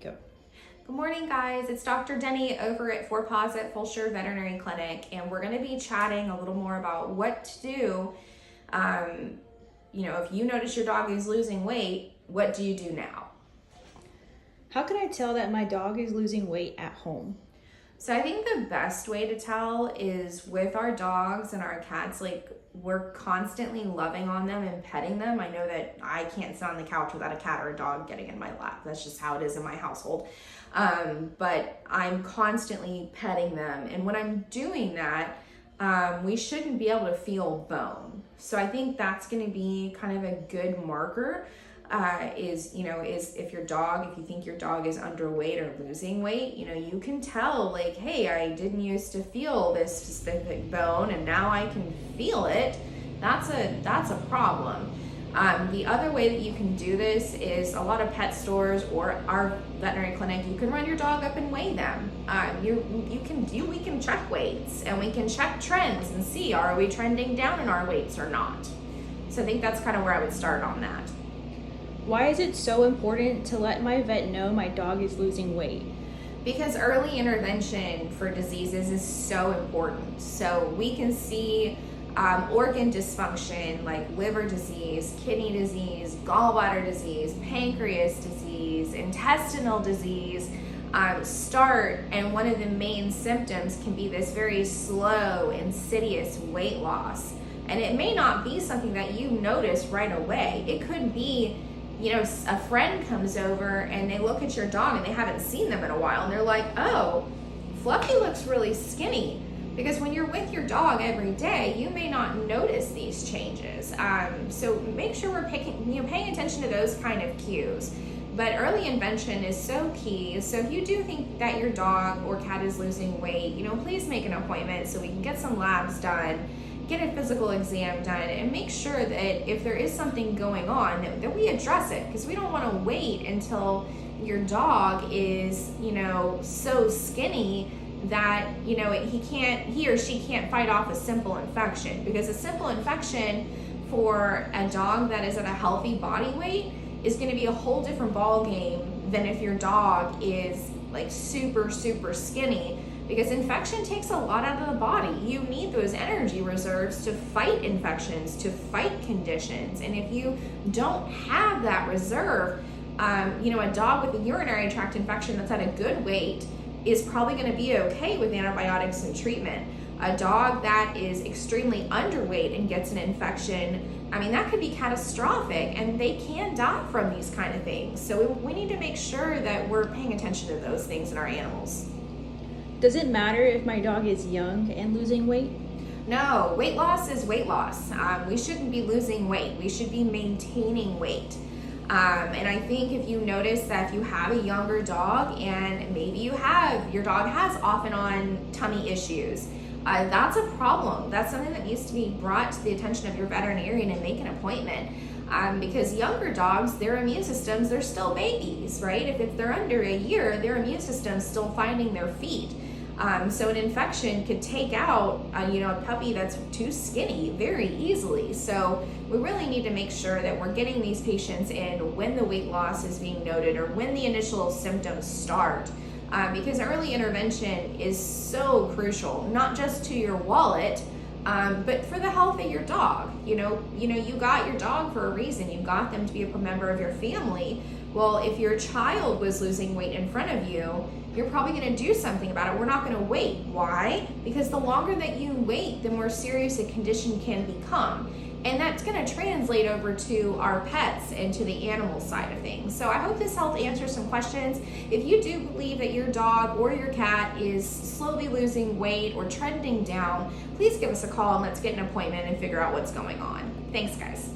Go. Good morning, guys. It's Dr. Denny over at Four Paws at Fulshear Veterinary Clinic, and we're going to be chatting a little more about what to do. If you notice your dog is losing weight, what do you do now? How can I tell that my dog is losing weight at home? So I think the best way to tell is with our dogs and our cats, we're constantly loving on them and petting them. I know that I can't sit on the couch without a cat or a dog getting in my lap. That's just how it is in my household. But I'm constantly petting them. And when I'm doing that, we shouldn't be able to feel bone. So I think that's going to be kind of a good marker. Is if you think your dog is underweight or losing weight, you can tell hey, I didn't used to feel this specific bone and now I can feel it. That's a problem. The other way that you can do this is a lot of pet stores or our veterinary clinic, you can run your dog up and weigh them. We can check weights and we can check trends and see, are we trending down in our weights or not? So I think that's kind of where I would start on that. Why is it so important to let my vet know my dog is losing weight? Because early intervention for diseases is so important. So we can see organ dysfunction like liver disease, kidney disease, gallbladder disease, pancreas disease, intestinal disease start, and one of the main symptoms can be this very slow, insidious weight loss. And it may not be something that you notice right away. It could be a friend comes over and they look at your dog and they haven't seen them in a while and they're like, oh, Fluffy looks really skinny. Because when you're with your dog every day, you may not notice these changes. So make sure we're paying attention to those kind of cues. But early intervention is so key. So if you do think that your dog or cat is losing weight, please make an appointment so we can get some labs done, get a physical exam done, and make sure that if there is something going on, that we address it, because we don't want to wait until your dog is, so skinny that, he or she can't fight off a simple infection. Because a simple infection for a dog that is at a healthy body weight is going to be a whole different ball game than if your dog is super, super skinny. Because infection takes a lot out of the body. You need those energy reserves to fight infections, to fight conditions. And if you don't have that reserve, a dog with a urinary tract infection that's at a good weight is probably going to be okay with antibiotics and treatment. A dog that is extremely underweight and gets an infection, that could be catastrophic, and they can die from these kind of things. So we need to make sure that we're paying attention to those things in our animals. Does it matter if my dog is young and losing weight? No, weight loss is weight loss. We shouldn't be losing weight. We should be maintaining weight. And I think if you notice that if you have a younger dog and maybe your dog has off and on tummy issues, that's a problem. That's something that needs to be brought to the attention of your veterinarian and make an appointment. Because younger dogs, their immune systems, they're still babies, right? If they're under a year, their immune system's still finding their feet. So an infection could take out, a puppy that's too skinny very easily. So we really need to make sure that we're getting these patients in when the weight loss is being noted or when the initial symptoms start. Because early intervention is so crucial, not just to your wallet, but for the health of your dog. You got your dog for a reason. You got them to be a member of your family. Well, if your child was losing weight in front of you, you're probably going to do something about it. We're not going to wait. Why? Because the longer that you wait, the more serious a condition can become. And that's going to translate over to our pets and to the animal side of things. So I hope this helped answer some questions. If you do believe that your dog or your cat is slowly losing weight or trending down, please give us a call and let's get an appointment and figure out what's going on. Thanks, guys.